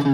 Shri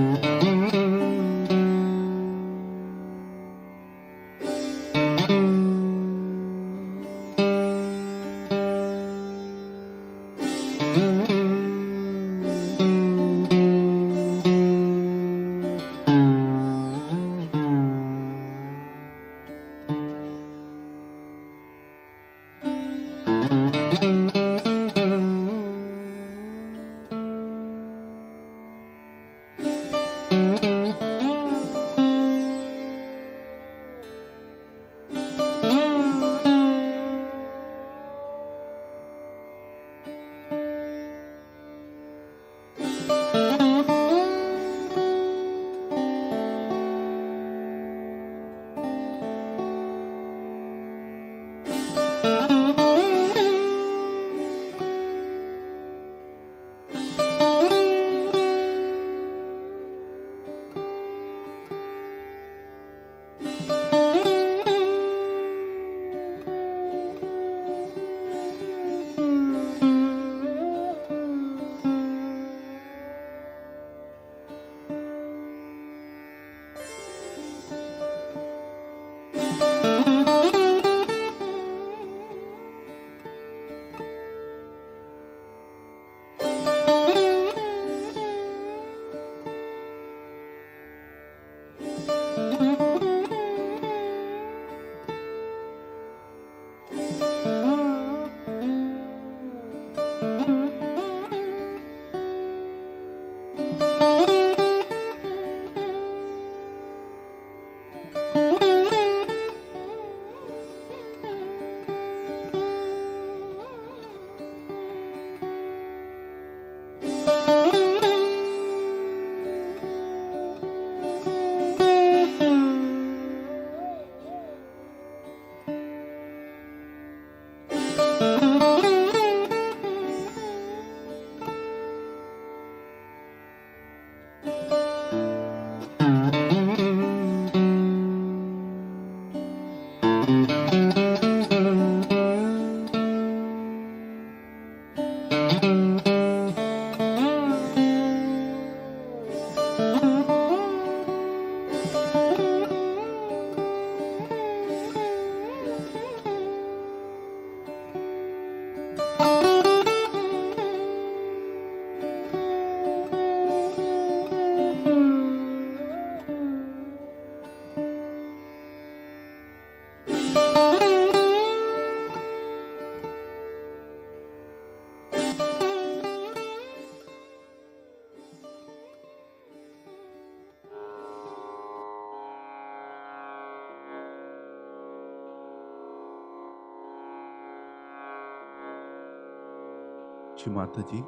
Mataji,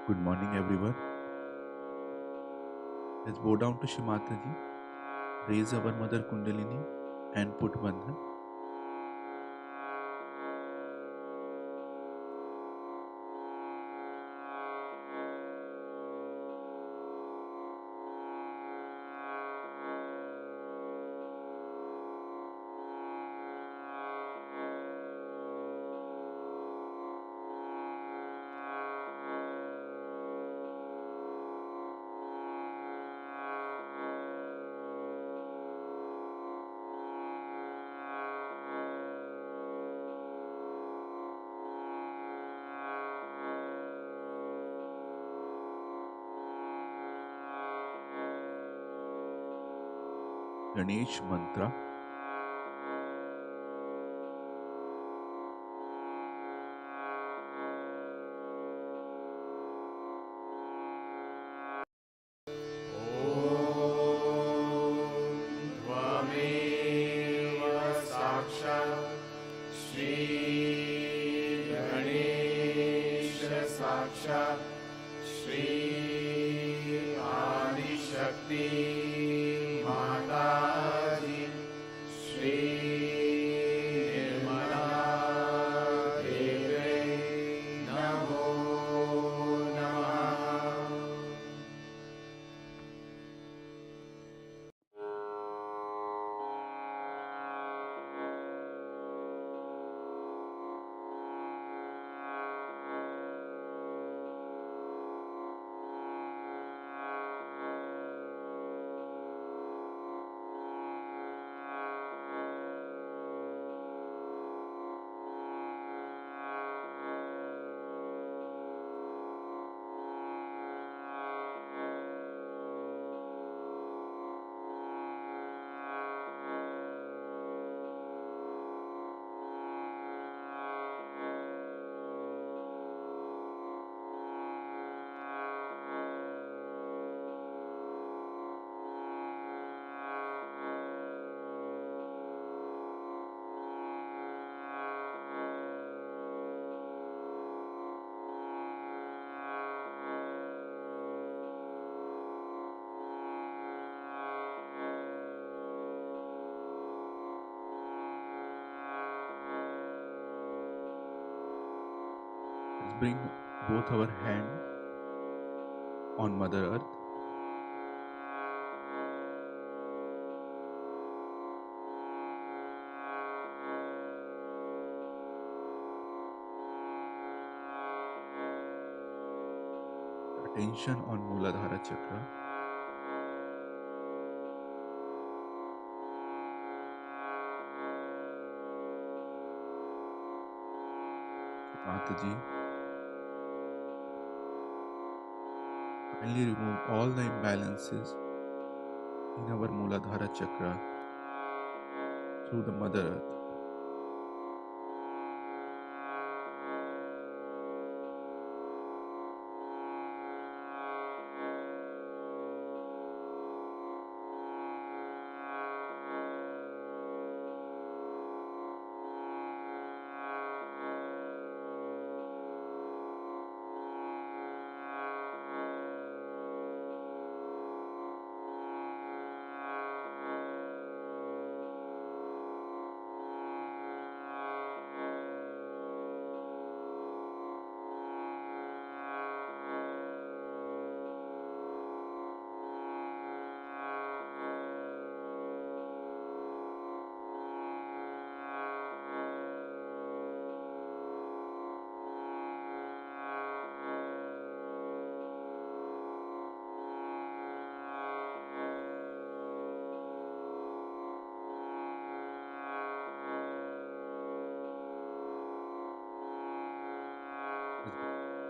good morning everyone. Let's bow down to Shri Mataji, raise our Mother Kundalini and put Bandhan. Ganesh Mantra. bring both our hand on Mother Earth. Attention on Muladhara Chakra. Mataji, kindly remove all the imbalances in our Muladhara Chakra through the Mother Earth.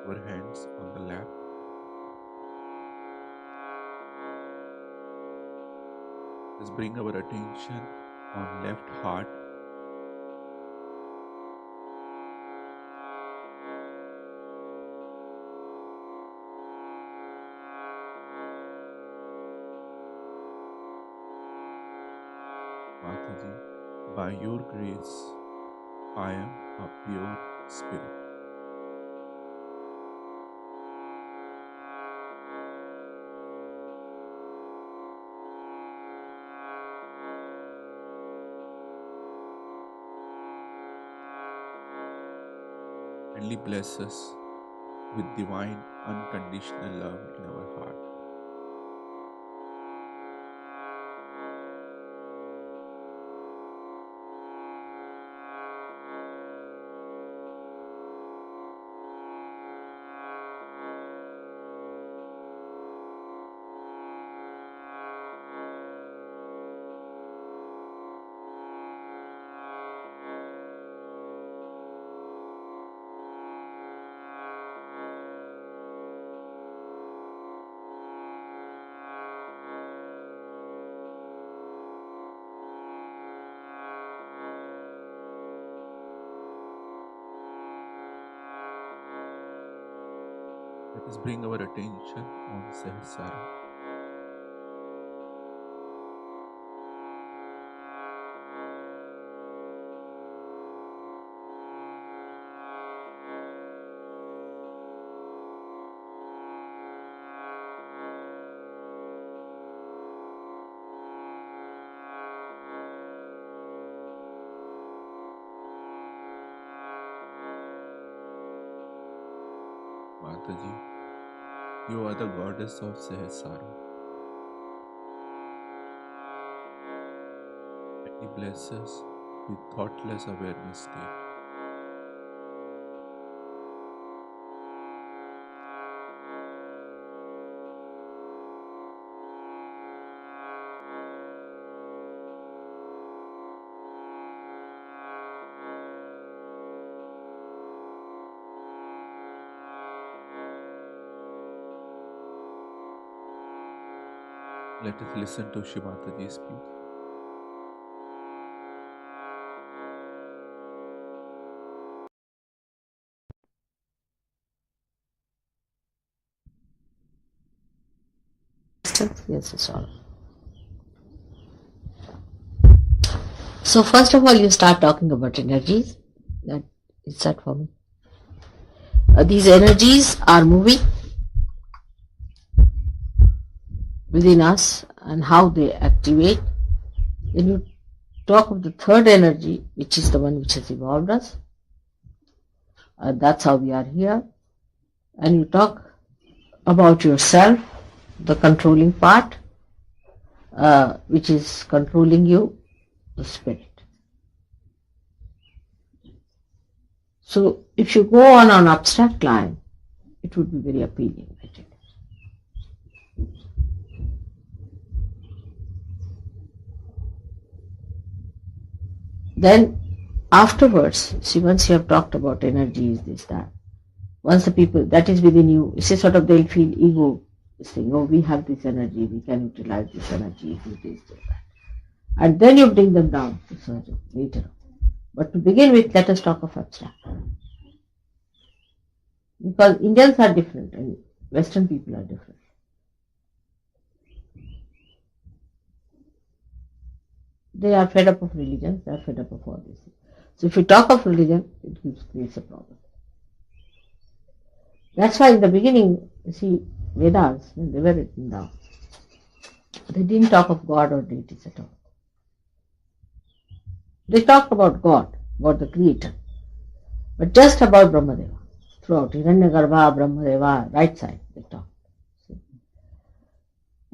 Our hands on the lap. Let's bring our attention on left heart. Mataji, by your grace, I am a pure spirit. Kindly bless us with divine unconditional love in our heart. Let us bring our attention on Sahasrara. Mataji, you are the goddess of Sahasrara. Kindly bless us with thoughtless awareness state. Let us listen to Shimataji's speech. Yes, it's all. So first of all, you start talking about energies. Is that for me? These energies are moving within us and how they activate. Then you talk of the third energy, which is the one which has evolved us. That's how we are here. and you talk about yourself, the controlling part, which is controlling you, the spirit. So if you go on an abstract line, it would be very appealing, I tell you. Then afterwards, see, once you have talked about energies, this, that, once the people that is within you, it's a sort of, they'll feel ego, saying, oh, we have this energy, we can utilize this energy, do this, do that. And then you bring them down to surgery later on. But to begin with, let us talk of abstract. Because Indians are different and Western people are different. They are fed up of religion, they are fed up of all this. So if you talk of religion, it creates a problem. That's why in the beginning, you see, Vedas, when they were written down, they didn't talk of God or deities at all. They talked about God, about the Creator, but just about Brahmadeva. Throughout Hiranyagarbha, Brahmadeva, right side, they talk.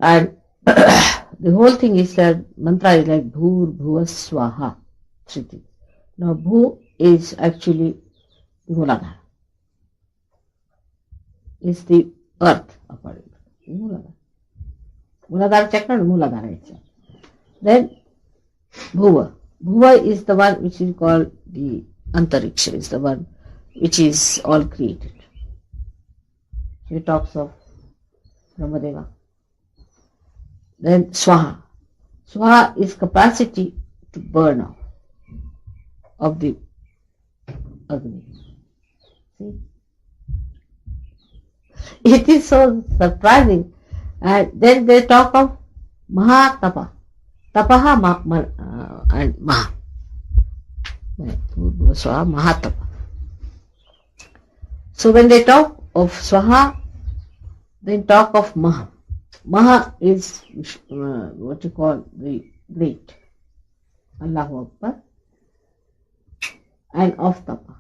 And the whole thing is that mantra is like Bhur Bhuva Swaha, three things. Now Bhu is actually the Muladhara. It's the earth according to Muladhara. Muladhara chakra and Muladhara itself. Then Bhuva. Bhuva is the one which is called the Antariksha, is the one which is all created. He talks of Brahmadeva. Then Swaha. Swaha is capacity to burn off of the Agni. See? It is so surprising. And then they talk of Mahatapa. Tapaha and Maha. Swaha, Mahatapa. So when they talk of Swaha, they talk of Maha. Maha is what you call the great. Allahu Akbar. And of Tapa.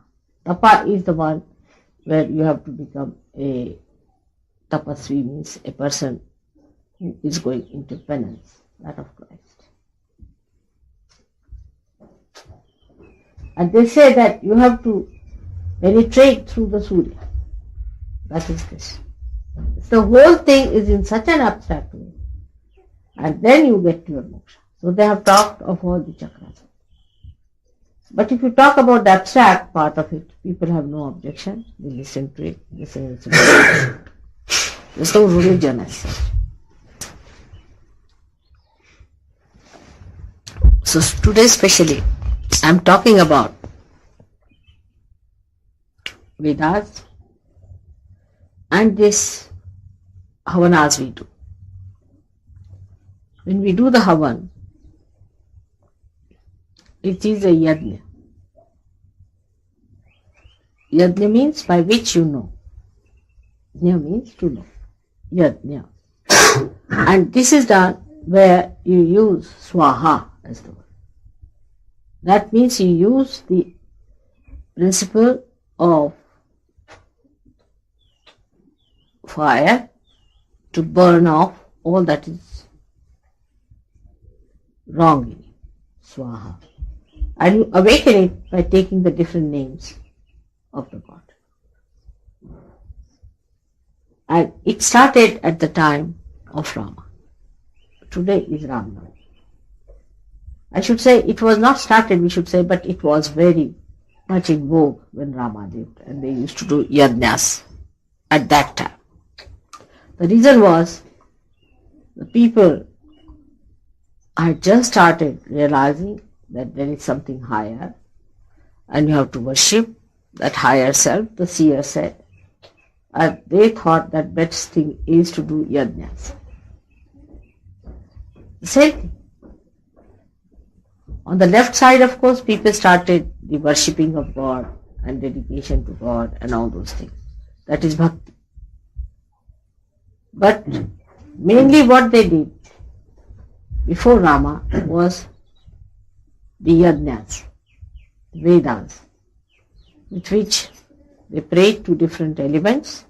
Tapa is the one where you have to become a tapasvi, means a person who is going into penance, that of Christ. And they say that you have to penetrate through the Surya. That is this. The whole thing is in such an abstract way. And then you get to your moksha. So they have talked of all the chakras. But if you talk about the abstract part of it, people have no objection. They listen to it. They say it's there's no religion as such. So today especially, I'm talking about Vedas and this Havanas we do. When we do the Havan, it is a Yajna. Yajna means by which you know. Yajna means to know. Yajna. And this is done where you use Swaha as the word. That means you use the principle of fire to burn off all that is wrong in you. Swaha. And you awaken it by taking the different names of the God. And it started at the time of Rama. Today is Ram Navami. I should say it was not started, we should say, but it was very much in vogue when Rama lived, and they used to do yajnas at that time. The reason was the people had just started realizing that there is something higher and you have to worship that higher self, the seer said. And they thought that best thing is to do yajnas. The same thing. On the left side, of course, people started the worshipping of God and dedication to God and all those things. That is bhakti. But mainly what they did before Rama was the yajnas, Vedas, with which they prayed to different elements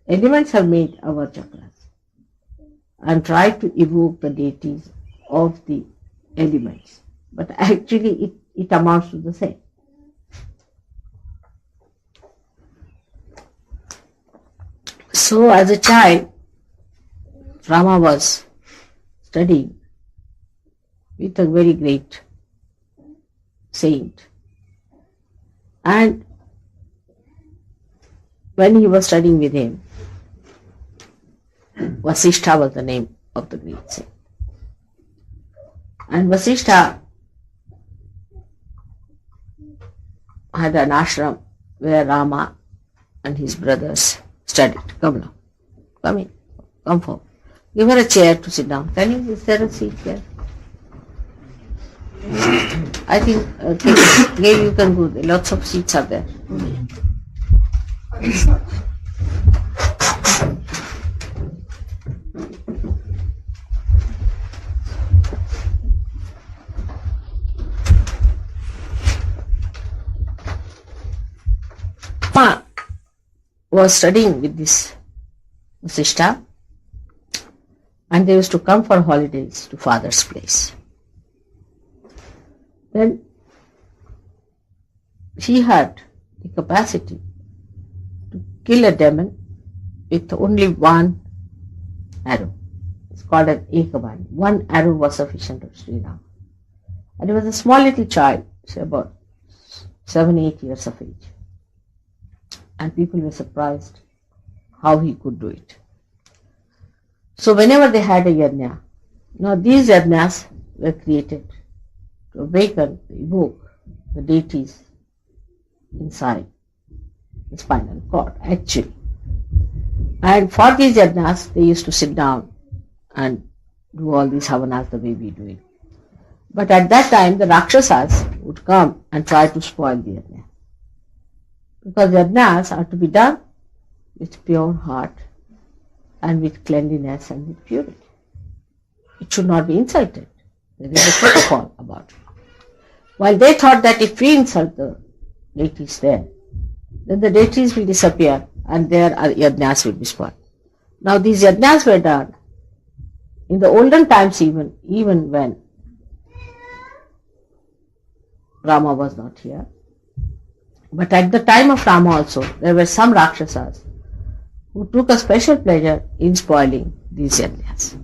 elements have made our chakras and try to evoke the deities of the elements. But actually it amounts to the same. So as a child, Rama was studying with a very great saint. And when he was studying with him, Vasishtha was the name of the great saint. And Vasishtha had an ashram where Rama and his brothers studied. Come now. Come in. Come forward. Give her a chair to sit down. Can you, is there a seat there? I think, Gail, you can go there. Lots of seats are there. Rama was studying with this Vasishtha, and they used to come for holidays to father's place. Then he had the capacity to kill a demon with only one arrow. It's called an Ekabani. One arrow was sufficient to Sri Rama. And he was a small little child, say about 7-8 years of age. And people were surprised how he could do it. So whenever they had a yajna, now these yajnas were created to awaken, to evoke the deities inside the spinal cord, actually. And for these yajnas, they used to sit down and do all these havanas the way we do it. But at that time, the Rakshasas would come and try to spoil the yajna. Because yajnas are to be done with pure heart and with cleanliness and with purity. It should not be insulted. There is a protocol about it. While they thought that if we insult the deities there, then the deities will disappear and their yajnas will be spoiled. Now these yajnas were done in the olden times, even when Rama was not here. But at the time of Rama also, there were some Rakshasas who took a special pleasure in spoiling these yajnas.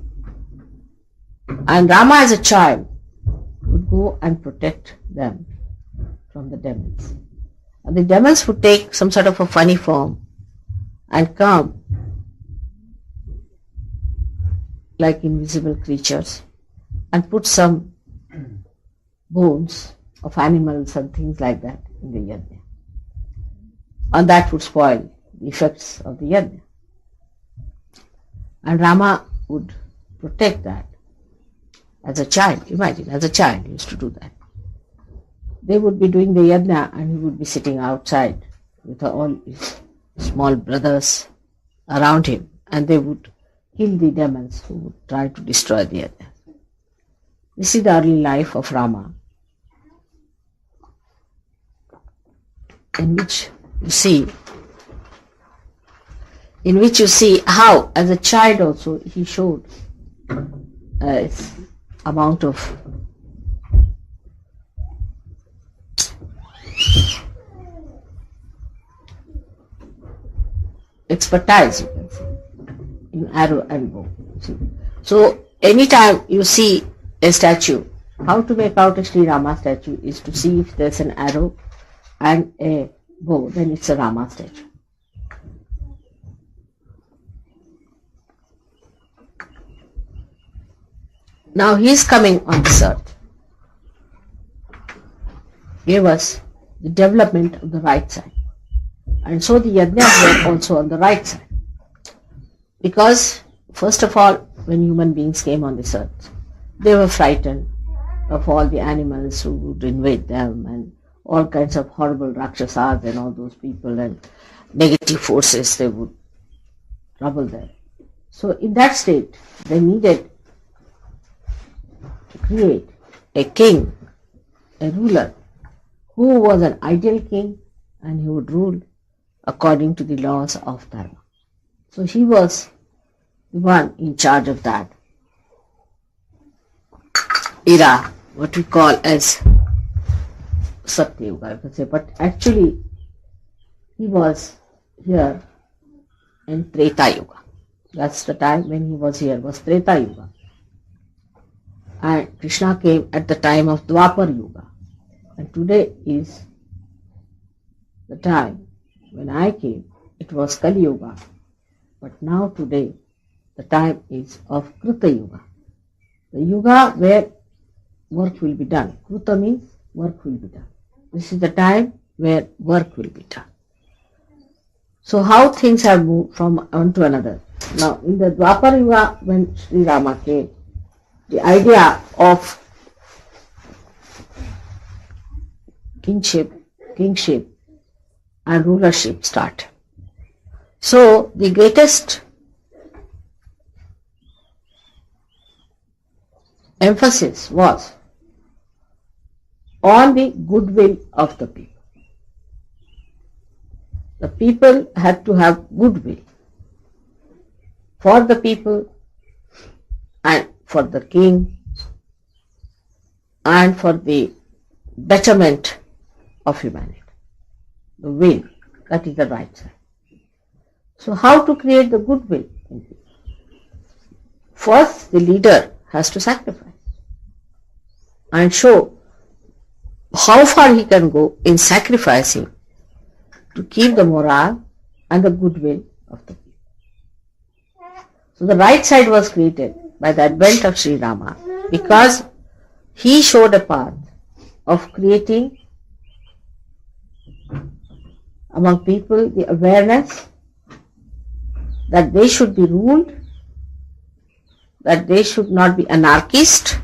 And Rama as a child would go and protect them from the demons. And the demons would take some sort of a funny form and come like invisible creatures and put some bones of animals and things like that in the yajna. And that would spoil the effects of the yajna. And Rama would protect that as a child. Imagine, as a child he used to do that. They would be doing the yajna and he would be sitting outside with all his small brothers around him, and they would kill the demons who would try to destroy the yajna. This is the early life of Rama, in which you see how as a child also he showed amount of expertise, you can say, in arrow and bow. So anytime you see a statue, how to make out a Sri Rama statue is to see if there's an arrow and a bow, then it's a Rama statue. Now he is coming on this earth. Gave us the development of the right side. And so the yajnas were also on the right side. Because, first of all, when human beings came on this earth, they were frightened of all the animals who would invade them and all kinds of horrible Rakshasas and all those people and negative forces they would trouble them. So in that state, they needed to create a king, a ruler, who was an ideal king and he would rule according to the laws of Dharma. So he was the one in charge of that era, what we call as Satya Yuga, you can say. But actually, he was here in Treta Yuga. That's the time when he was here, was Treta Yuga. And Krishna came at the time of Dwapar Yuga. And today is the time when I came. It was Kali Yuga. But now today, the time is of Kruta Yuga. The Yuga where work will be done. Kruta means work will be done. This is the time where work will be done. So how things have moved from one to another. Now in the Dwapar Yuga, when Sri Rama came, the idea of kingship and rulership started. So the greatest emphasis was on the goodwill of the people. The people had to have goodwill for the people and for the king and for the betterment of humanity. The will, that is the right side. So how to create the goodwill in people? First, the leader has to sacrifice and show how far he can go in sacrificing to keep the morale and the goodwill of the people. So the right side was created by the advent of Sri Rama because he showed a path of creating among people the awareness that they should be ruled, that they should not be anarchist.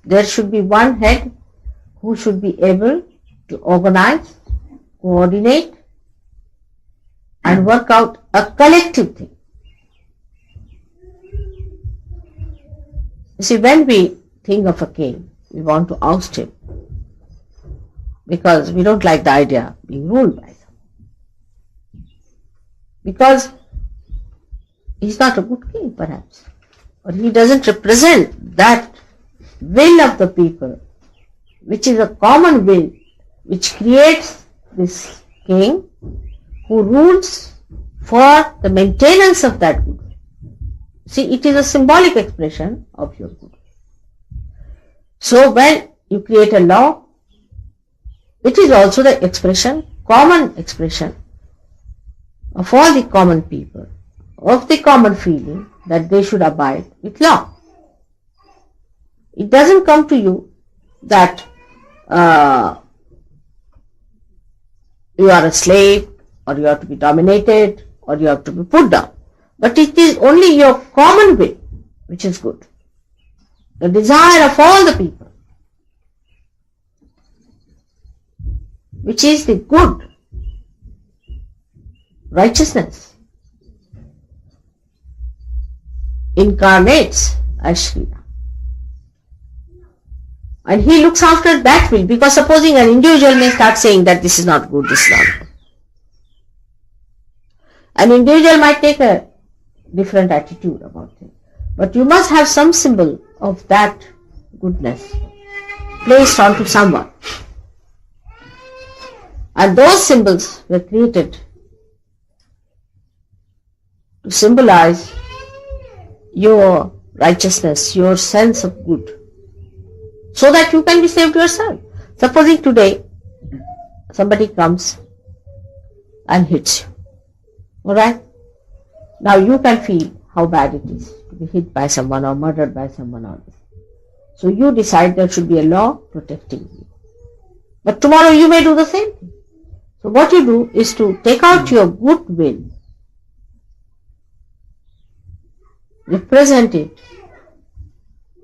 There should be one head who should be able to organize, coordinate and work out a collective thing. You see, when we think of a king, we want to oust him because we don't like the idea of being ruled by him. Because he's not a good king, perhaps, or he doesn't represent that will of the people, which is a common will, which creates this king who rules for the maintenance of that good. See, it is a symbolic expression of your good. So when you create a law, it is also the expression, common expression of all the common people, of the common feeling that they should abide with law. It doesn't come to you that you are a slave, or you have to be dominated, or you have to be put down. But it is only your common will which is good. The desire of all the people, which is the good, righteousness, incarnates as Sri Rama. And he looks after that will, because supposing an individual may start saying that this is not good, this is not good. An individual might take a different attitude about it. But you must have some symbol of that goodness placed onto someone. And those symbols were created to symbolize your righteousness, your sense of good, so that you can be saved yourself. Supposing today somebody comes and hits you, alright? Now you can feel how bad it is to be hit by someone or murdered by someone else. So you decide there should be a law protecting you. But tomorrow you may do the same thing. So what you do is to take out your good will, represent it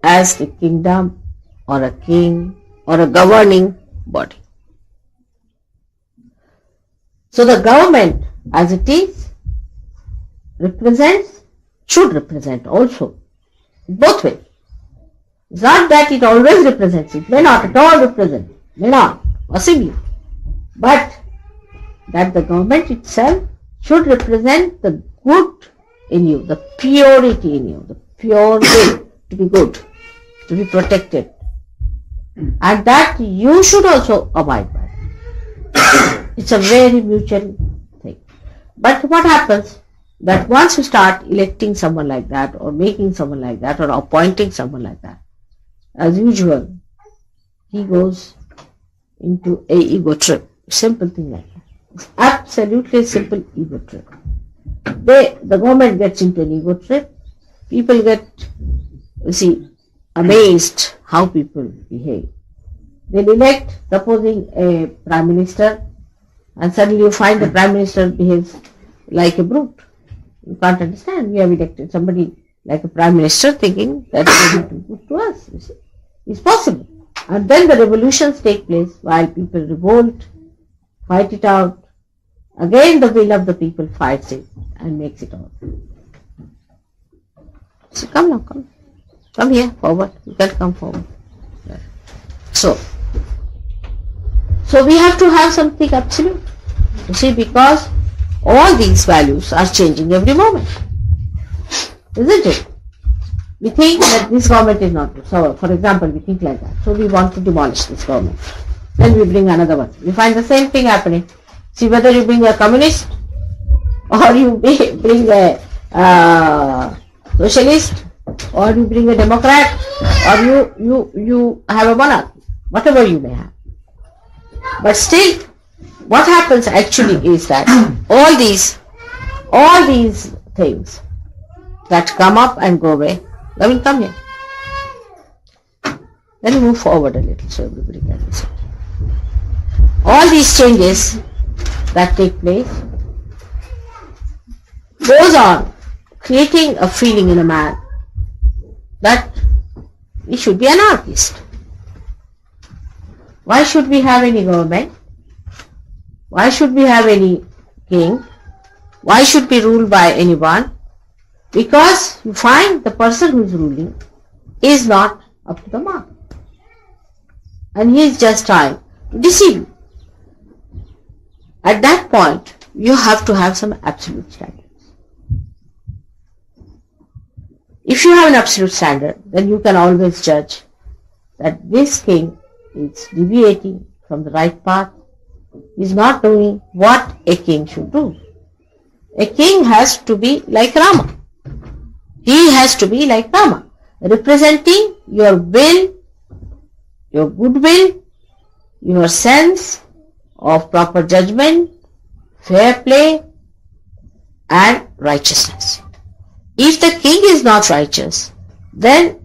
as the kingdom or a king or a governing body. So the government as it is represents, should represent also both ways. It's not that it always represents, it may not at all represent, may not, possibly, but that the government itself should represent the good in you, the purity in you, the pure will to be good, to be protected. And that you should also abide by. It's a very mutual thing. But what happens? That once you start electing someone like that, or making someone like that, or appointing someone like that, as usual, he goes into a ego trip. Simple thing like that. It's absolutely simple ego trip. The government gets into an ego trip. People get, amazed how people behave. They'll elect, supposing a prime minister, and suddenly you find the prime minister behaves like a brute. You can't understand. We have elected somebody like a prime minister thinking that he will do good to us. You see. It's possible. And then the revolutions take place while people revolt, fight it out. Again the will of the people fights it and makes it all. So come now, come. Come here, forward. You can come forward. So we have to have something absolute. You see, because all these values are changing every moment. Isn't it? We think that this government is not good. So, for example, we think like that. So we want to demolish this government. Then we bring another one. We find the same thing happening. See, whether you bring a communist, or you bring a socialist, or you bring a democrat, or you have a monarchy, whatever you may have. But still, what happens actually is that all these things that come up and go away, I mean, come here. Let me move forward a little so everybody can listen. All these changes that take place goes on creating a feeling in a man that we should be anarchist. Why should we have any government? Why should we have any king? Why should we rule by anyone? Because you find the person who is ruling is not up to the mark. And he is just trying to deceive you. At that point, you have to have some absolute standards. If you have an absolute standard, then you can always judge that this king is deviating from the right path, is not doing what a king should do. A king has to be like Rama. He has to be like Rama, representing your will, your goodwill, your sense of proper judgment, fair play, and righteousness. If the king is not righteous, then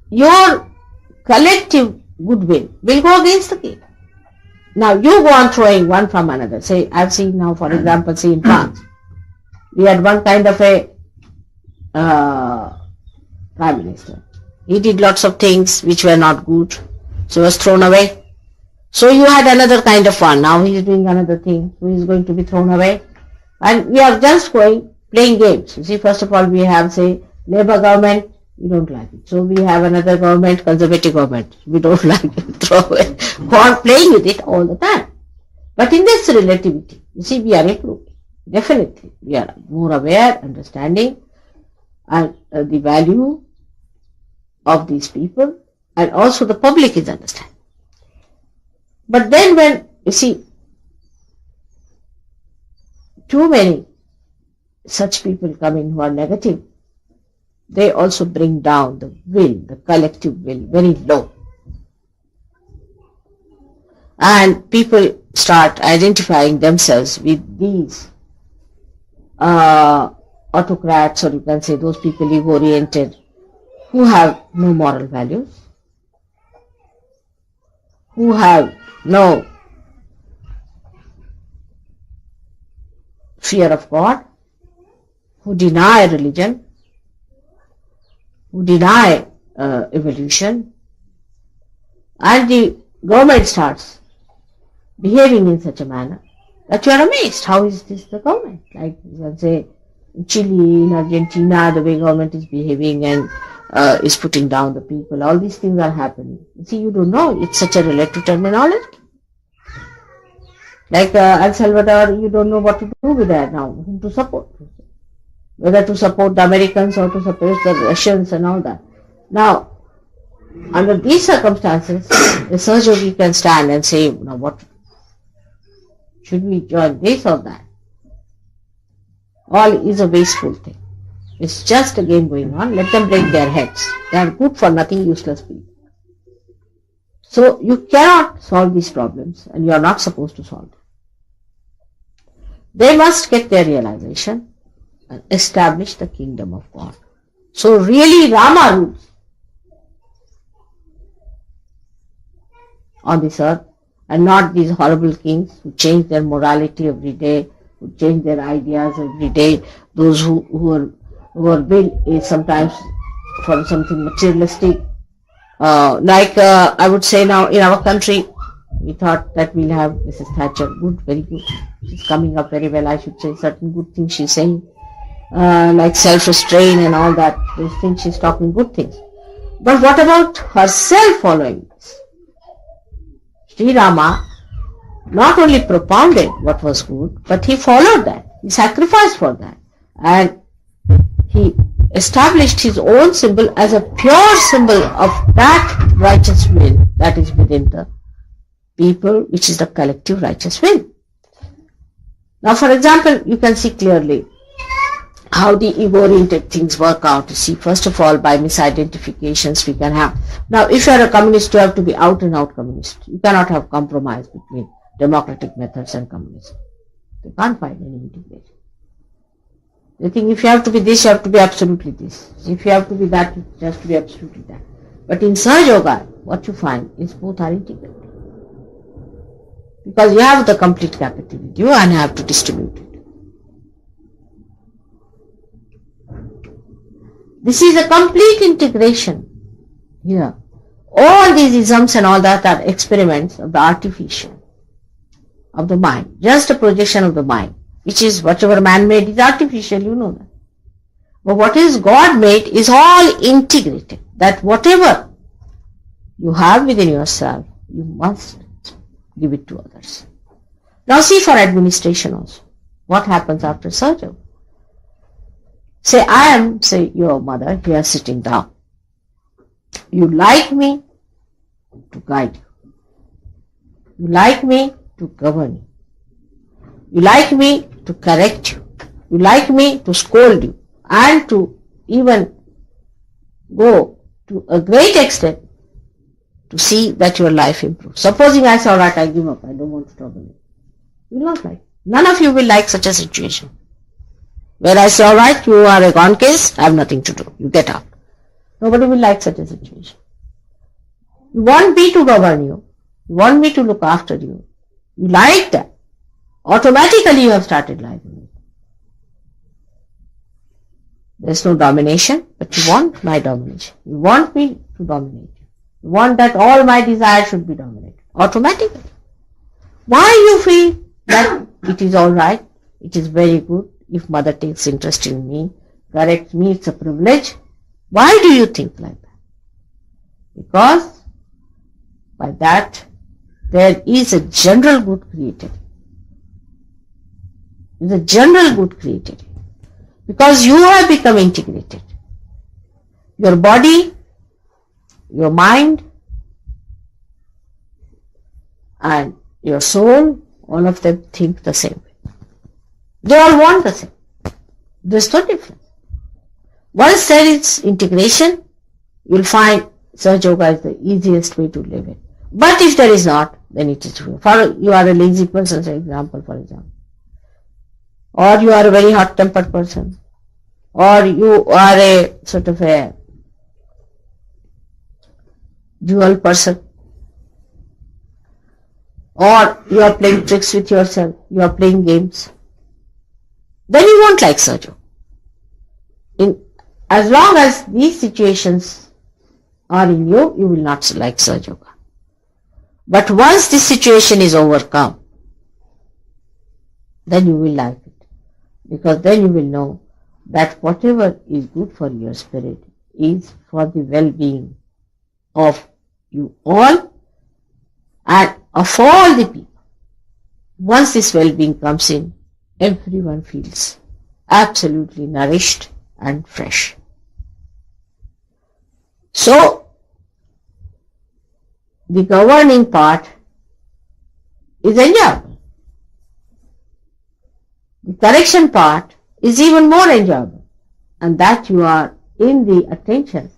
your collective goodwill will go against the king. Now you go on throwing one from another. Say, I've seen now, for example, see in France, we had one kind of a prime minister. He did lots of things which were not good, so was thrown away. So you had another kind of one. Now he is doing another thing, so he is going to be thrown away. And we are just playing games. You see, first of all, we have, say, Labour government, we don't like it. So we have another government, Conservative government, we don't like it, throw away. Go on playing with it all the time. But in this relativity, you see, we are improving. Definitely, we are more aware, understanding, and the value of these people, and also the public is understanding. But then when, you see, too many such people come in who are negative, they also bring down the will, the collective will, very low. And people start identifying themselves with these autocrats, or you can say those people ego-oriented, who have no moral values, who have no fear of God, who deny religion, who deny evolution, and the government starts behaving in such a manner that you are amazed. How is this the government? Like, you can say, in Chile, in Argentina, the way government is behaving and is putting down the people. All these things are happening. See, you don't know. It's such a relative terminology. Like El Salvador, you don't know what to do with that now, whom to support. Whether to support the Americans or to support the Russians and all that. Now, under these circumstances, the Sahjogi can stand and say, now what, should we join this or that? All is a wasteful thing. It's just a game going on. Let them break their heads. They are good for nothing, useless people. So you cannot solve these problems and you are not supposed to solve them. They must get their realization and establish the kingdom of God. So really Rama rules on this earth and not these horrible kings who change their morality every day, who change their ideas every day, those who are built sometimes for something materialistic. I would say now in our country, we thought that we'll have Mrs. Thatcher. Good, very good. She's coming up very well, I should say. Certain good things she's saying, like self-restraint and all that. Those things she's talking good things. But what about herself following this? Sri Rama not only propounded what was good, but he followed that. He sacrificed for that. And he established his own symbol as a pure symbol of that righteous will that is within the people, which is the collective righteous will. Now, for example, you can see clearly how the ego-oriented things work out. You see, first of all, by misidentifications we can have. Now, if you are a communist, you have to be out and out communist. You cannot have compromise between democratic methods and communism. You can't find any integration. They think if you have to be this, you have to be absolutely this. If you have to be that, you have to be absolutely that. But in Sahaja Yoga, what you find is both are integrated. Because you have the complete capital with you and you have to distribute it. This is a complete integration here. All these isms and all that are experiments of the artificial, of the mind. Just a projection of the mind, which is whatever man-made is artificial, you know that. But what is God-made is all integrated. That whatever you have within yourself, you must give it to others. Now see for administration also. What happens after surgery? Say, I am, say, your mother, you are sitting down. You like me to guide you. You like me to govern you. You like me to correct you. You like me to scold you. And to even go to a great extent to see that your life improves. Supposing I say, all right, I give up, I don't want to trouble you. You will not like. None of you will like such a situation. Where I say, all right, you are a gone case, I have nothing to do. You get out. Nobody will like such a situation. You want me to govern you. You want me to look after you. You like that. Automatically you have started liking me. There is no domination, but you want my domination. You want me to dominate you. You want that all my desires should be dominated. Automatically. Why you feel that it is all right, it is very good, if mother takes interest in me, corrects me, it's a privilege. Why do you think like that? Because by that there is a general good created. There is a general good created. Because you have become integrated. Your body, your mind, and your soul, all of them think the same way. They all want the same. There's no difference. Once there is integration, you'll find Sahaja Yoga is the easiest way to live it. But if there is not, then it is true. For you are a lazy person, for example, or you are a very hot-tempered person, or you are a sort of a dual person, or you are playing tricks with yourself, you are playing games, then you won't like Sahaja Yoga. As long as these situations are in you, you will not like Sahaja Yoga. But once this situation is overcome, then you will like it. Because then you will know that whatever is good for your spirit is for the well-being of you all and of all the people. Once this well-being comes in, everyone feels absolutely nourished and fresh. So, the governing part is enjoyable. The correction part is even more enjoyable, and that you are in the attention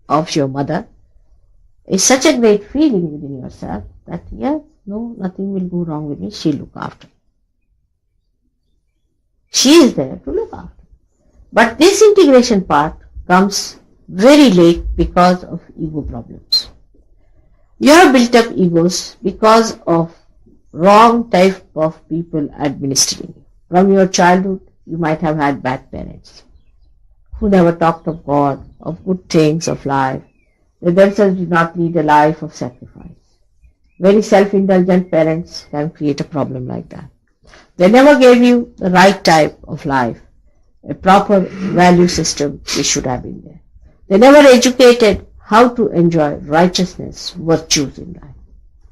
of your mother is such a great feeling within yourself that yes, no, nothing will go wrong with me, she'll look after. She is there to look after. But this integration part comes very late because of ego problems. You have built up egos because of wrong type of people administering you. From your childhood, you might have had bad parents who never talked of God, of good things, of life. They themselves did not lead a life of sacrifice. Very self-indulgent parents can create a problem like that. They never gave you the right type of life, a proper value system which should have been there. They never educated how to enjoy righteousness, virtues in life.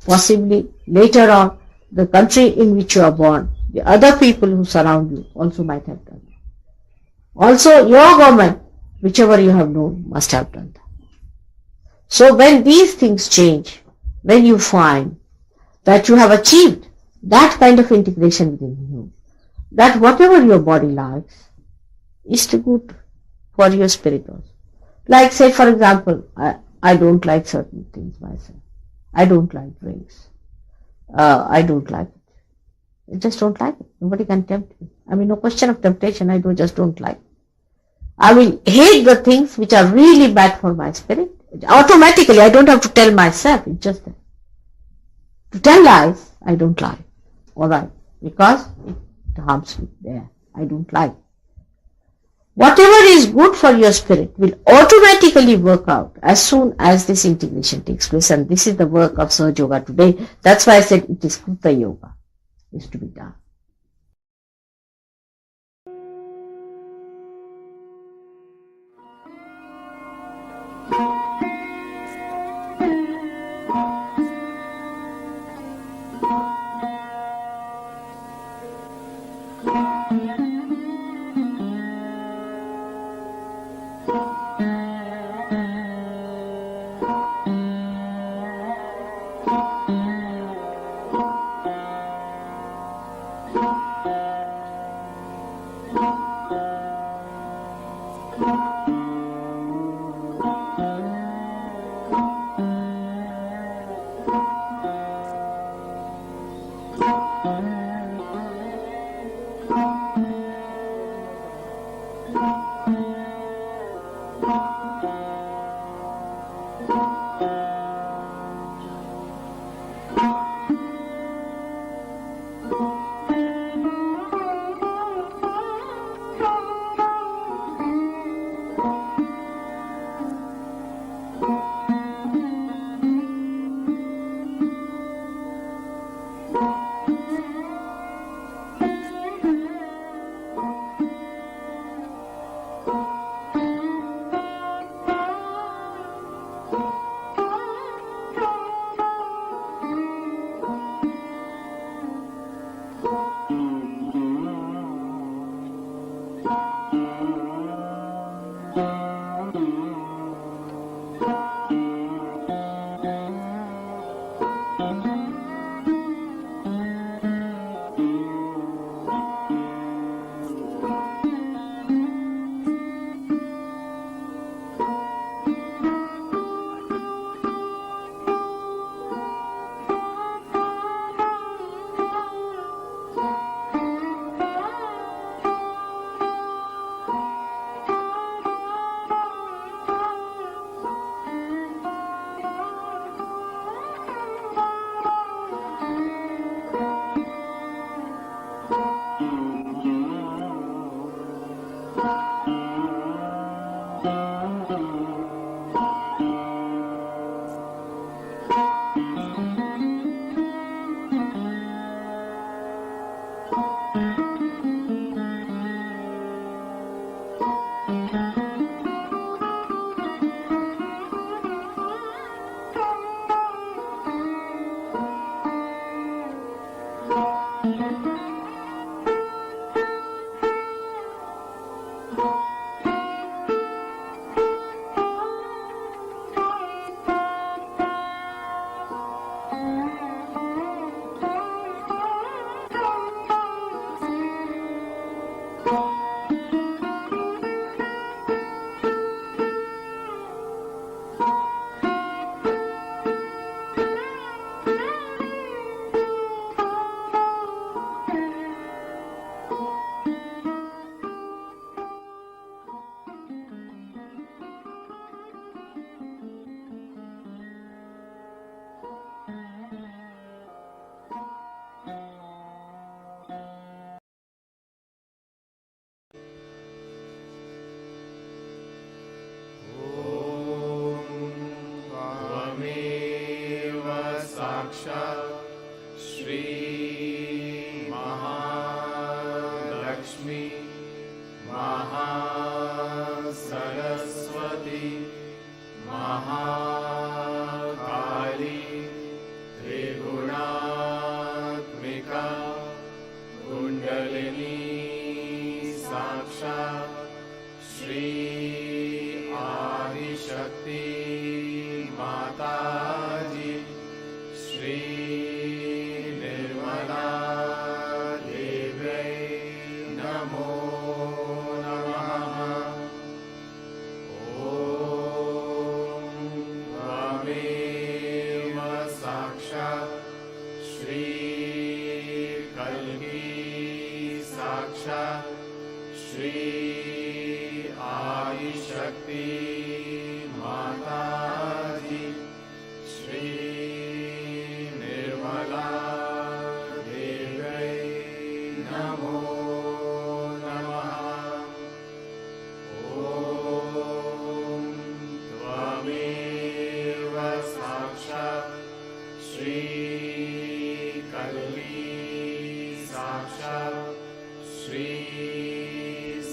Possibly later on, the country in which you are born, the other people who surround you also might have done that. Also, your government, whichever you have known, must have done that. So when these things change, when you find that you have achieved that kind of integration within you, that whatever your body likes is too good for your spirit also. Like say for example, I don't like certain things myself. I don't like drinks. I don't like it. I just don't like it. Nobody can tempt me. I mean, no question of temptation. I just don't like it. I will hate the things which are really bad for my spirit. Automatically, I don't have to tell myself. It's just that. To tell lies, I don't lie. Alright. Because it harms me there. I don't lie. Whatever is good for your spirit will automatically work out as soon as this integration takes place. And this is the work of Sahaja Yoga today. That's why I said it is Kruta Yoga is to be done. त्वमेव साक्षात् श्री महालक्ष्मी महासरस्वती महाकाली त्रिगुणात्मिका कुण्डलिनी साक्षात् श्री आदिशक्ति माताजी श्री निर्मला देव्यै नमो नमः। ॐ त्वमेव साक्षात् श्री कल्की साक्षात् श्री आदिशक्ति माताजी श्री निर्मला देव्यै नमो नमः। ॐ त्वमेव साक्षात् श्री कल्की साक्षात् श्री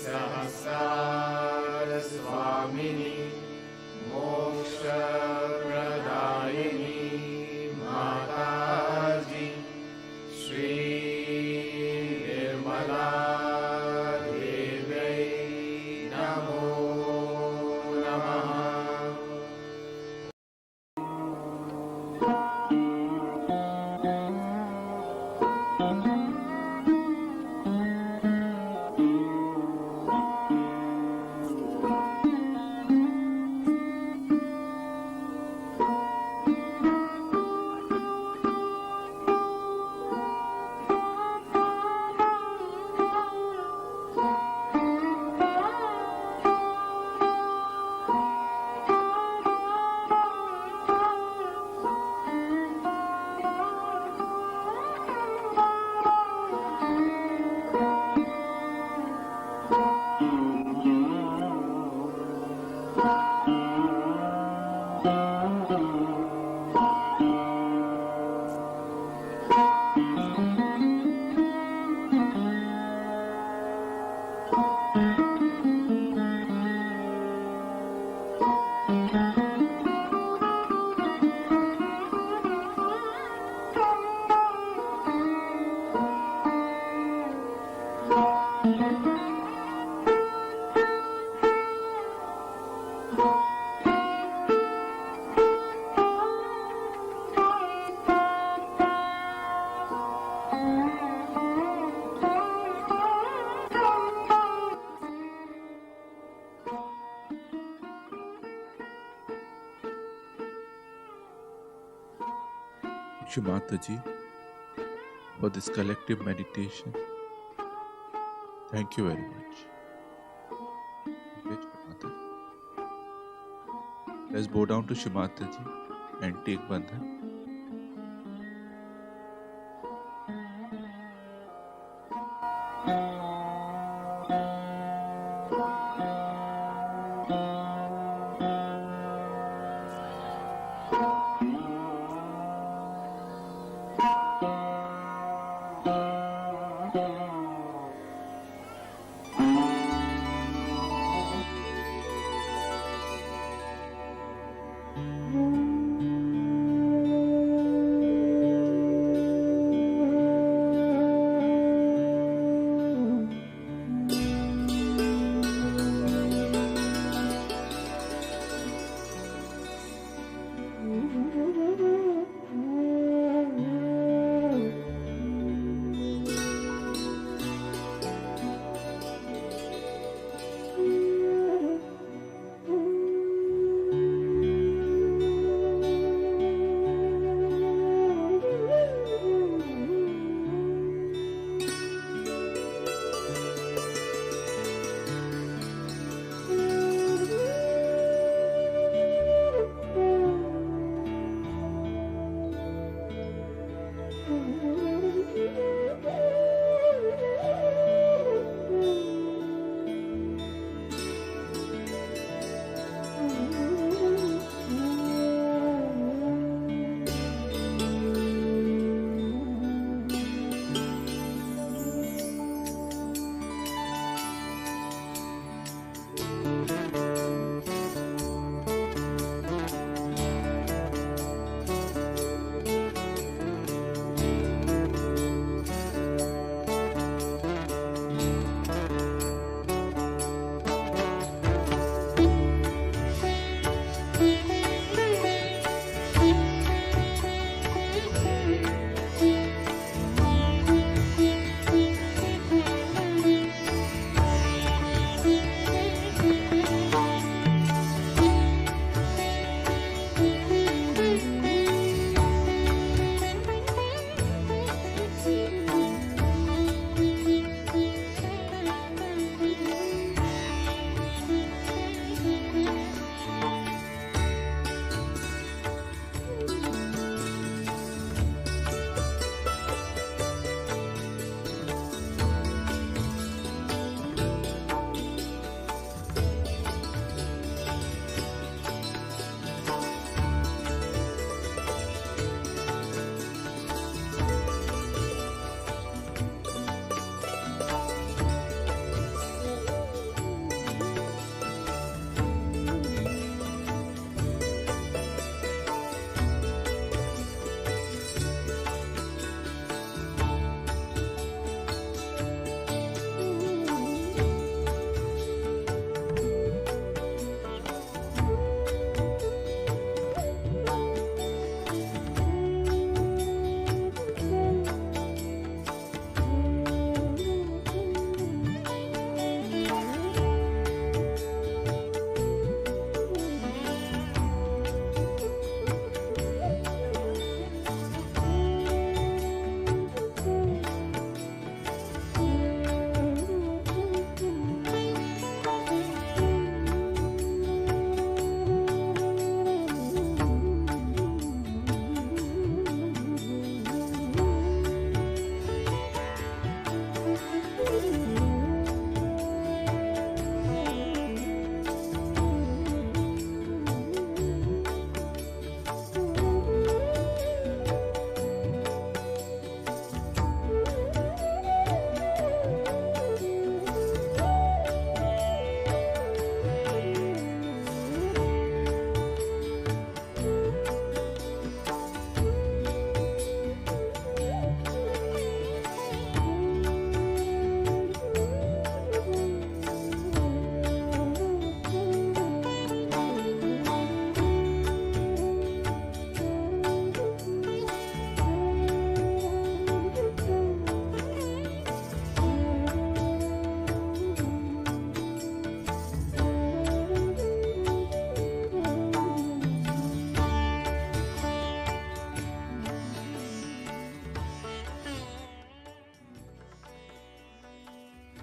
सहस्रार स्वामिनी मोक्षप्रदायिनी माताजी श्री निर्मला देव्यै नमो नमः। Thank you, Mataji, for this collective meditation. Thank you very much. Okay, Mataji. Let's bow down to Shimataji and take Bandhan.